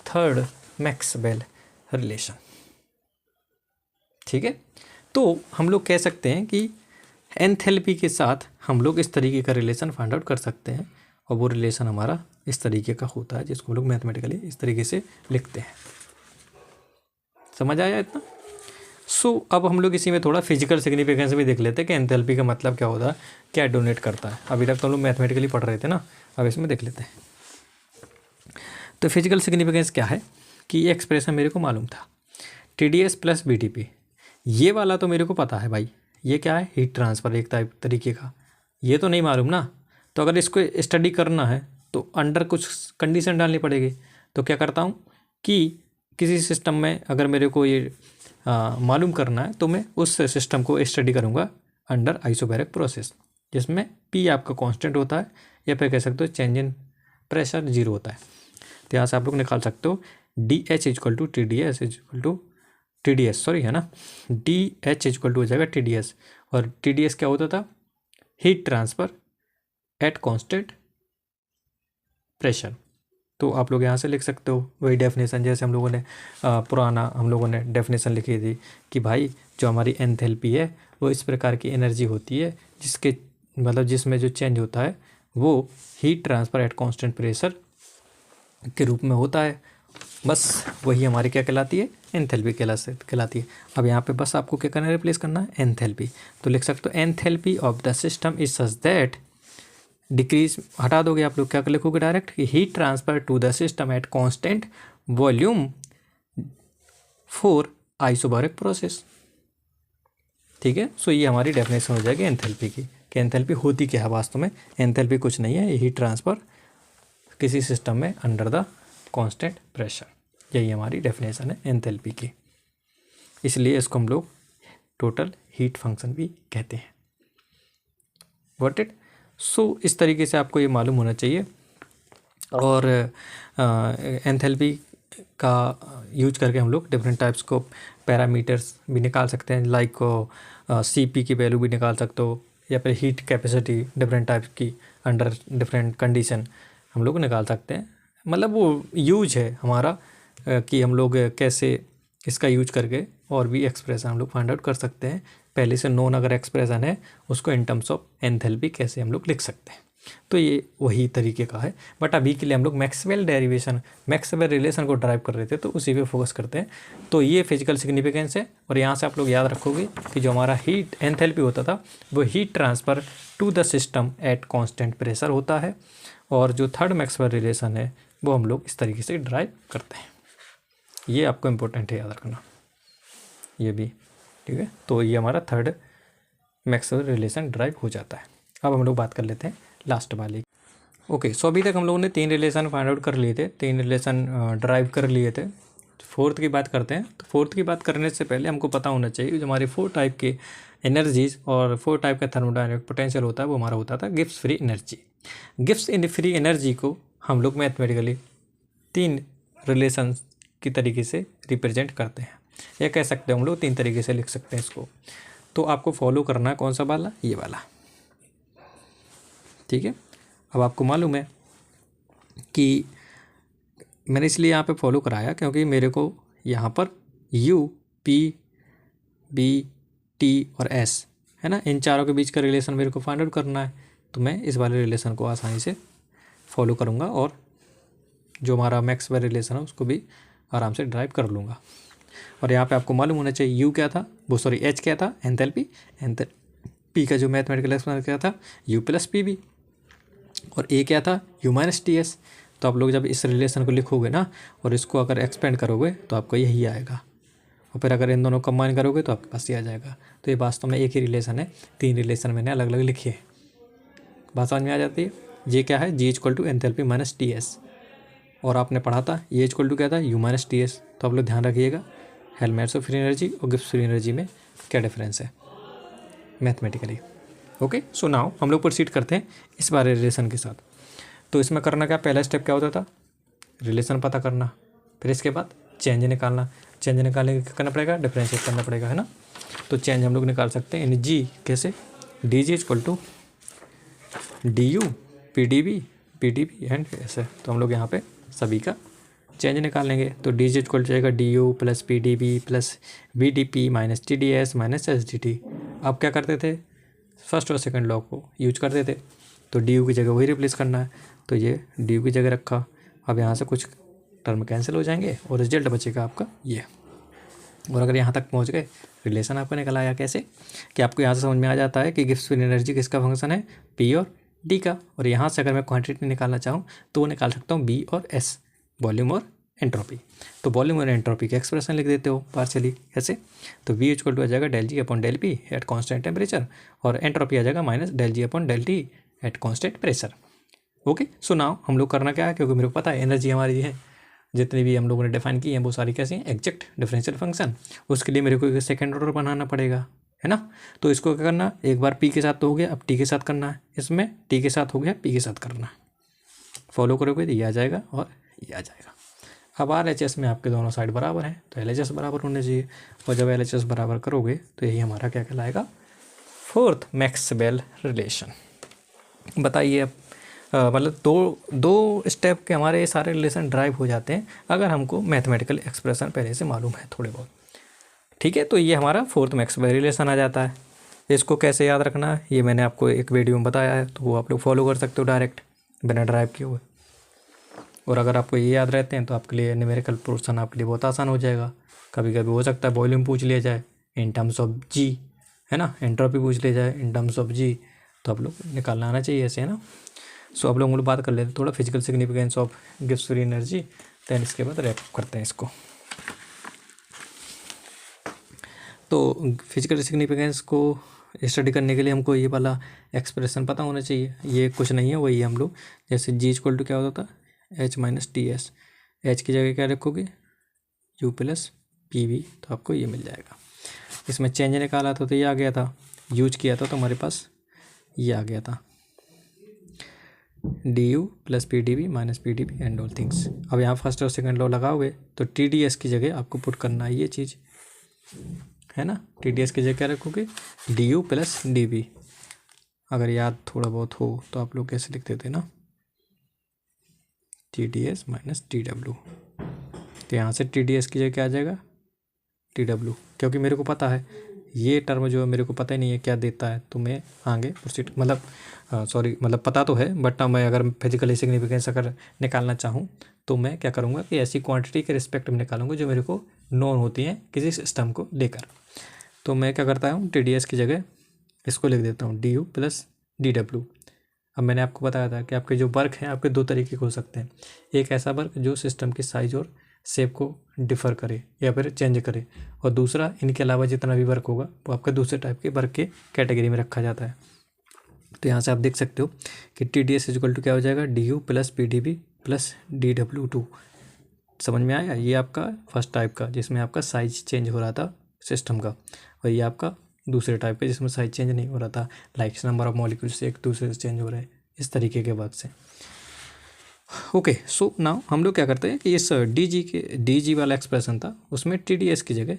थर्ड मैक्सवेल रिलेशन। ठीक है, तो हम लोग कह सकते हैं कि एंथैल्पी के साथ हम लोग इस तरीके का रिलेशन फाइंड आउट कर सकते हैं, और वो रिलेशन हमारा इस तरीके का होता है जिसको हम लोग मैथमेटिकली इस तरीके से लिखते हैं। समझ आया इतना? अब हम लोग इसी में थोड़ा फिजिकल सिग्निफिकेंस भी देख लेते हैं कि एंथैल्पी का मतलब क्या होता है, क्या डोनेट करता है। अभी तक तो हम लोग मैथमेटिकली पढ़ रहे थे ना, अब इसमें देख लेते हैं। तो फिजिकल सिग्निफिकेंस क्या है कि ये एक्सप्रेशन मेरे को मालूम था, TdS प्लस BTP, ये वाला तो मेरे को पता है भाई, ये क्या है, हीट ट्रांसफ़र एक तरीके का, ये तो नहीं मालूम ना। तो अगर इसको स्टडी करना है तो अंडर कुछ कंडीशन डालनी पड़ेगी। तो क्या करता हूँ कि किसी सिस्टम में अगर मेरे को ये मालूम करना है तो मैं उस सिस्टम को स्टडी करूँगा अंडर आइसोबैरिक प्रोसेस, जिसमें P आपका कांस्टेंट होता है, या फिर कह सकते हो चेंज इन प्रेशर 0 होता है। तो यहाँ से आप लोग निकाल सकते हो DH equal to TDS equal to TDS, sorry है ना, DH इक्वल टू हो जाएगा TDS, और TDS क्या होता था, heat transfer at constant pressure. तो आप लोग यहाँ से लिख सकते हो वही डेफिनेशन जैसे हम लोगों ने पुराना हम लोगों ने डेफिनेशन लिखी थी कि भाई जो हमारी एंथैल्पी है वो इस प्रकार की एनर्जी होती है जिसके मतलब जिसमें जो चेंज होता है वो heat transfer at constant pressure के रूप में होता है। बस वही हमारी क्या कहलाती है, एंथैल्पी कहलाती है। अब यहाँ पे बस आपको क्या करना है, रिप्लेस करना है एंथैल्पी। तो लिख सकते हो enthalpy of the system is such that, decrease हटा दोगे आप लोग, क्या लिखोगे डायरेक्ट कि heat transfer to the system at constant volume for isobaric process. ठीक है, सो ये हमारी डेफिनेशन हो जाएगी एंथैल्पी की, कि एंथैल्पी होती क्या है वास्तव में। एंथैल्पी कुछ नहीं है, ये हीट ट्रांसफ़र किसी सिस्टम में अंडर द कांस्टेंट प्रेशर, यही हमारी डेफिनेशन है एंथैल्पी की। इसलिए इसको हम लोग टोटल हीट फंक्शन भी कहते हैं। Got it? सो इस तरीके से आपको ये मालूम होना चाहिए। और एंथैल्पी का यूज करके हम लोग डिफरेंट टाइप्स को पैरामीटर्स भी निकाल सकते हैं, लाइक CP की वैल्यू भी निकाल सकते हो, या फिर हीट कैपेसिटी डिफरेंट टाइप्स की अंडर डिफरेंट कंडीशन हम लोग निकाल सकते हैं। मतलब वो यूज है हमारा कि हम लोग कैसे इसका यूज करके और भी एक्सप्रेशन हम लोग फाइंड आउट कर सकते हैं। पहले से नोन अगर एक्सप्रेशन है उसको इन टर्म्स ऑफ एंथैल्पी कैसे हम लोग लिख सकते हैं, तो ये वही तरीके का है। बट अभी के लिए हम लोग मैक्सवेल रिलेशन को ड्राइव कर रहे थे, तो उसी पे फोकस करते हैं। तो ये फिजिकल सिग्निफिकेंस है, और यहाँ से आप लोग याद रखोगे कि जो हमारा हीट एंथैल्पी होता था वो heat transfer to the system at constant pressure होता है, और जो थर्ड मैक्सवेल रिलेशन है वो हम लोग इस तरीके से ड्राइव करते हैं। ये आपको इम्पोर्टेंट है याद रखना, ये भी ठीक है। तो ये हमारा थर्ड मैक्सवेल रिलेशन ड्राइव हो जाता है। अब हम लोग बात कर लेते हैं लास्ट वाली। ओके, सो अभी तक हम लोगों ने 3 रिलेशन फाइंड आउट कर लिए थे, 3 रिलेशन ड्राइव कर लिए थे। फोर्थ की बात करते हैं। तो फोर्थ की बात करने से पहले हमको पता होना चाहिए जो हमारे 4 टाइप के एनर्जीज और 4 टाइप का थर्मोडायनेमिक पोटेंशियल होता है वो हमारा होता था Gibbs free energy. Gibbs in free energy को हम लोग मैथमेटिकली 3 रिलेशन की तरीके से रिप्रेजेंट करते हैं, या कह सकते हैं हम लोग 3 तरीके से लिख सकते हैं इसको। तो आपको फॉलो करना है कौन सा वाला, ये वाला, ठीक है। अब आपको मालूम है कि मैंने इसलिए यहाँ पे फॉलो कराया क्योंकि मेरे को यहाँ पर U, P, B, T और S है ना, इन चारों के बीच का रिलेशन मेरे को फाइंड आउट करना है। तो मैं इस वाले रिलेशन को आसानी से फॉलो करूँगा, और जो हमारा मैक्सवेल रिलेशन है उसको भी आराम से ड्राइव कर लूँगा। और यहाँ पे आपको मालूम होना चाहिए U क्या था, H क्या था, एंथैल्पी का जो मैथमेटिकल एक्सप्रेशन क्या था, U प्लस PB, और A क्या था, U माइनस TS। तो आप लोग जब इस रिलेशन को लिखोगे ना और इसको अगर एक्सपेंड करोगे तो आपको यही आएगा, और फिर अगर इन दोनों कंबाइन करोगे तो आपके पास ये आ जाएगा। तो ये वास्तव में एक ही रिलेशन है, 3 रिलेशन मैंने अलग अलग लिखे हैं। बात समझ में आ जाती है। ये क्या है, G equal to enthalpy minus TS, और आपने पढ़ा था ये इक्वल टू क्या था, U माइनस TS। तो आप लोग ध्यान रखिएगा हेल्महोल्ट्ज़ फ्री एनर्जी और गिब्स फ्री एनर्जी में क्या डिफरेंस है मैथमेटिकली। ओके, सो नाउ हम लोग प्रोसीड करते हैं इस बारे रिलेशन के साथ। तो इसमें करना क्या, पहला स्टेप क्या होता था, रिलेशन पता करना, फिर इसके बाद चेंज निकालना। चेंज निकालने के करना पड़ेगा, डिफरेंशिएट करना पड़ेगा, है ना। तो चेंज हम लोग निकाल सकते हैं इन G कैसे, DG equal to DU PdB PdB and ऐसे। तो हम लोग यहाँ पे सभी का चेंज निकालेंगे। तो DG इक्वल जाएगा DU plus PdB plus VdP minus TdS minus SdT। अब क्या करते थे, फर्स्ट और सेकंड लॉ को यूज कर देते, तो डी यू की जगह वही रिप्लेस करना है, तो ये डी यू की जगह रखा। अब यहाँ से कुछ टर्म कैंसिल हो जाएंगे और रिजल्ट बचेगा आपका ये। और अगर यहाँ तक पहुँच गए, रिलेशन आपको निकल आया कैसे कि आपको यहाँ से समझ में आ जाता है कि गिब्स फ्री एनर्जी किसका फंक्शन है, पी और डी का। और यहाँ से अगर मैं क्वांटिटी निकालना चाहूँ तो वो निकाल सकता हूँ बी और एस, वॉल्यूम और एंट्रोपी। तो वॉल्यूम और एंट्रोपी की एक्सप्रेशन लिख देते हो पार्शियली ऐसे, तो वी इक्वल टू आ जाएगा del G upon del P at constant temperature, और एंट्रोपी आ जाएगा minus del G upon del T at constant pressure. Okay, so now हम लोग करना क्या है, क्योंकि मेरे को पता है एनर्जी हमारी है जितनी भी हम लोगों ने डिफाइन की हैं वो सारी कैसी हैं, एग्जैक्ट डिफरेंशियल फंक्शन। उसके लिए मेरे को एक सेकेंड ऑर्डर बनाना पड़ेगा, है ना। तो इसको क्या करना, एक बार पी के साथ तो हो गया, अब टी के साथ करना है, इसमें टी के साथ हो गया, पी के साथ करना है। फॉलो करोगे तो ये आ जाएगा और ये आ जाएगा। अब आर एच एस में आपके दोनों साइड बराबर हैं, तो एल एच एस बराबर होने चाहिए, और जब एल एच एस बराबर करोगे तो यही हमारा क्या कहलाएगा, फोर्थ मैक्सवेल रिलेशन। बताइए अब मतलब दो स्टेप के हमारे सारे रिलेशन ड्राइव हो जाते हैं अगर हमको मैथमेटिकल एक्सप्रेशन पहले से मालूम है थोड़े बहुत। ठीक है, तो ये हमारा फोर्थ मैक्सवेल रिलेशन आ जाता है। इसको कैसे याद रखना है ये मैंने आपको एक वीडियो में बताया है, तो वो आप लोग फॉलो कर सकते हो डायरेक्ट बिना ड्राइव किए हुए। और अगर आपको ये याद रहते हैं तो आपके लिए न्यूमेरिकल पोर्शन आपके लिए बहुत आसान हो जाएगा। कभी कभी हो सकता है वॉल्यूम पूछ लिया जाए इन टर्म्स ऑफ जी, है ना, एंट्रोपी पूछ लिया जाए इन टर्म्स ऑफ जी, तो आप लोग निकालना आना चाहिए ऐसे, है ना। सो आप लोग बात कर लेते हैं थोड़ा physical significance of Gibbs free energy, then इसके बाद रैप करते हैं इसको। तो फिजिकल सिग्निफिकेंस को स्टडी करने के लिए हमको ये वाला एक्सप्रेशन पता होना चाहिए। ये कुछ नहीं है, वही हम लोग जैसे जी इक्वल टू क्या होता था, H minus T S. H की जगह क्या रखोगे, यू प्लस पी वी, तो आपको ये मिल जाएगा। इसमें चेंज निकाला था तो ये आ गया था, यूज किया था तो हमारे पास ये आ गया था, D U plus P D B minus P D B and all things. अब यहाँ फर्स्ट और सेकंड लॉ लगाओगे तो टी डी एस की जगह आपको पुट करना है ये चीज़, है ना। टी डी एस की जगह क्या रखोगे, D U plus D B. अगर याद थोड़ा बहुत हो तो आप लोग कैसे लिख देते ना, T D S minus T W. तो यहाँ से टी डी एस की जगह क्या आ जाएगा, टी डब्ल्यू, क्योंकि मेरे को पता है ये टर्म जो है मेरे को पता ही नहीं है क्या देता है, तो मैं आगे प्रोसीड मतलब सॉरी मतलब पता तो है, बट मैं अगर फिजिकली सिग्निफिकेंस अगर निकालना चाहूँ तो मैं क्या करूँगा कि ऐसी क्वांटिटी के रिस्पेक्ट में निकालूंगा जो मेरे को नोन होती हैं किसी सिस्टम को लेकर। तो मैं क्या करता हूँ, टी डी एस की जगह इसको लिख देता हूँ D U plus D W. अब मैंने आपको बताया था कि आपके जो वर्क हैं आपके दो तरीके के हो सकते हैं, एक ऐसा वर्क जो सिस्टम की साइज और शेप को डिफ़र करे या फिर चेंज करे, और दूसरा इनके अलावा जितना भी वर्क होगा वो आपका दूसरे टाइप के वर्क के कैटेगरी में रखा जाता है। तो यहाँ से आप देख सकते हो कि T D S equal to क्या हो जाएगा, D U plus P D B plus D W two. समझ में आया, ये आपका फर्स्ट टाइप का जिसमें आपका साइज चेंज हो रहा था सिस्टम का, और ये आपका दूसरे टाइप का जिसमें साइज चेंज नहीं हो रहा था, लाइक नंबर ऑफ मॉलिक्यूल्स एक दूसरे से चेंज हो रहे हैं, इस तरीके के वर्क से। ओके, सो नाउ हम लोग क्या करते हैं कि इस डी जी वाला एक्सप्रेशन था उसमें टी डी एस की जगह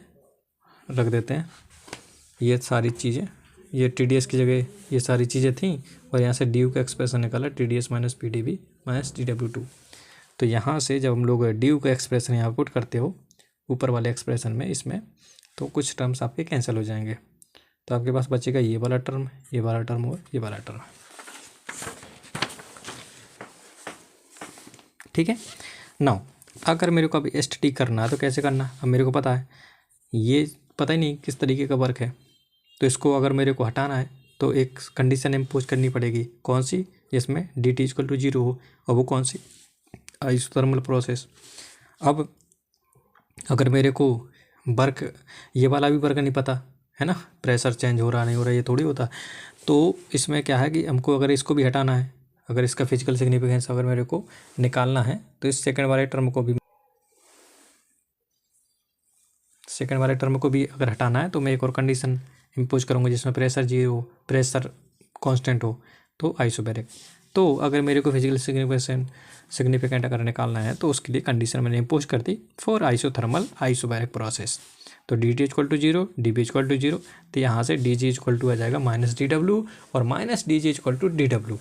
रख देते हैं ये सारी चीज़ें, ये टी डी एस की जगह ये सारी चीज़ें थी, और यहाँ से डी यू का एक्सप्रेशन निकाला T D S minus P D B minus D W two. तो यहाँ से जब हम लोग डी यू का एक्सप्रेशन यहाँ पुट करते हो ऊपर वाले एक्सप्रेशन में, इसमें तो कुछ टर्म्स आपके कैंसिल हो जाएंगे, तो आपके पास बचेगा ये वाला टर्म, ये वाला टर्म और ये वाला टर्म। ठीक है, नाउ अगर मेरे को अभी एस टी करना है तो कैसे करना, अब मेरे को पता है ये पता ही नहीं किस तरीके का वर्क है, तो इसको अगर मेरे को हटाना है तो एक कंडीशन इम्पोज करनी पड़ेगी, कौन सी, जिसमें D T equal to zero हो, और वो कौन सी, आइसोथर्मल प्रोसेस। अब अगर मेरे को वर्क ये वाला भी वर्क नहीं पता है ना, प्रेशर चेंज हो रहा नहीं हो रहा ये थोड़ी होता, तो इसमें क्या है कि हमको अगर इसको भी हटाना है, अगर इसका फिजिकल सिग्निफिकेंस अगर मेरे को निकालना है तो इस सेकंड वाले टर्म को भी अगर हटाना है तो मैं एक और कंडीशन इम्पोज करूँगा जिसमें प्रेशर जीरो, प्रेशर कांस्टेंट हो, तो आइसोबैरिक। तो अगर मेरे को फिजिकल सिग्निफिकेंट अगर निकालना है तो उसके लिए कंडीशन मैंने इम्पोज कर दी फॉर आइसोथर्मल आइसोबैरिक प्रोसेस। तो D T equal to zero, D B equal to zero, तो यहाँ से डी जी इक्वल टू आ जाएगा माइनस डी डब्ल्यू, और minus D G equal to D W.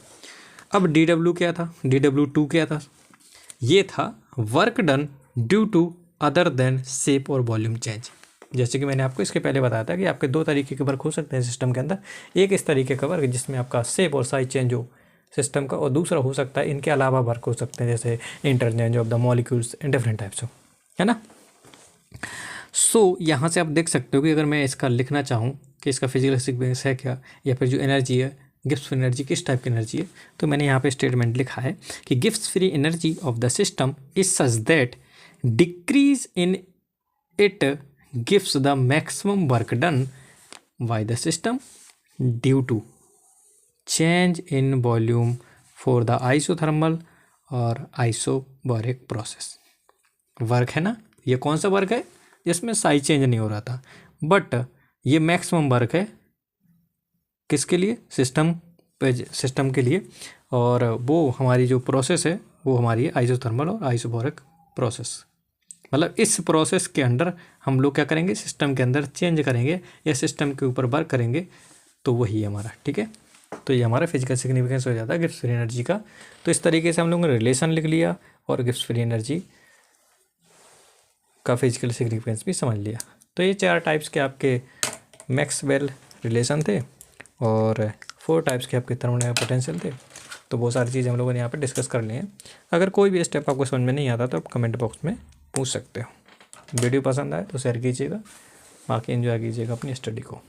अब डी डब्ल्यू क्या था, डी डब्ल्यू टू क्या था, ये था work done due to other than shape और वॉल्यूम चेंज। जैसे कि मैंने आपको इसके पहले बताया था कि आपके दो तरीके के वर्क हो सकते हैं सिस्टम के अंदर। एक इस तरीके का वर्क जिसमें आपका शेप और साइज चेंज हो सिस्टम का, और दूसरा हो सकता है इनके अलावा वर्क हो सकते हैं जैसे interchange of the molecules in different types हो, है ना। सो यहाँ से आप देख सकते हो कि अगर मैं इसका लिखना चाहूँ कि इसका फिजिकल सिग्निफिकेंस है क्या, या फिर जो एनर्जी है गिब्स फ्री एनर्जी किस टाइप की एनर्जी है, तो मैंने यहाँ पे स्टेटमेंट लिखा है कि Gibbs free energy of the system is such that decrease in it gives the maximum work done by the system due to change in volume for the isothermal और आइसोबारिक प्रोसेस। वर्क है ना, ये कौन सा work है जिसमें size change नहीं हो रहा था, बट ये मैक्सिमम वर्क है किसके लिए, सिस्टम के लिए, और वो हमारी जो प्रोसेस है वो हमारी है आइसोथर्मल और आइसोबारिक प्रोसेस। मतलब इस प्रोसेस के अंदर हम लोग क्या करेंगे, सिस्टम के अंदर चेंज करेंगे या सिस्टम के ऊपर वर्क करेंगे, तो वही है हमारा, ठीक है। तो ये हमारा फिजिकल सिग्निफिकेंस हो जाता है गिब्स फ्री एनर्जी का। तो इस तरीके से हम लोगों ने रिलेशन लिख लिया और गिब्स फ्री एनर्जी का फिजिकल सिग्निफिकेंस भी समझ लिया। तो ये 4 टाइप्स के आपके मैक्सवेल रिलेशन थे और 4 टाइप्स के आपके थर्मोडायनामिक पोटेंशियल थे। तो बहुत सारी चीज़ें हम लोगों ने यहाँ पे डिस्कस कर ली हैं। अगर कोई भी स्टेप आपको समझ में नहीं आता तो आप कमेंट बॉक्स में पूछ सकते हो। वीडियो पसंद आए तो शेयर कीजिएगा, बाकी एंजॉय कीजिएगा अपनी स्टडी को।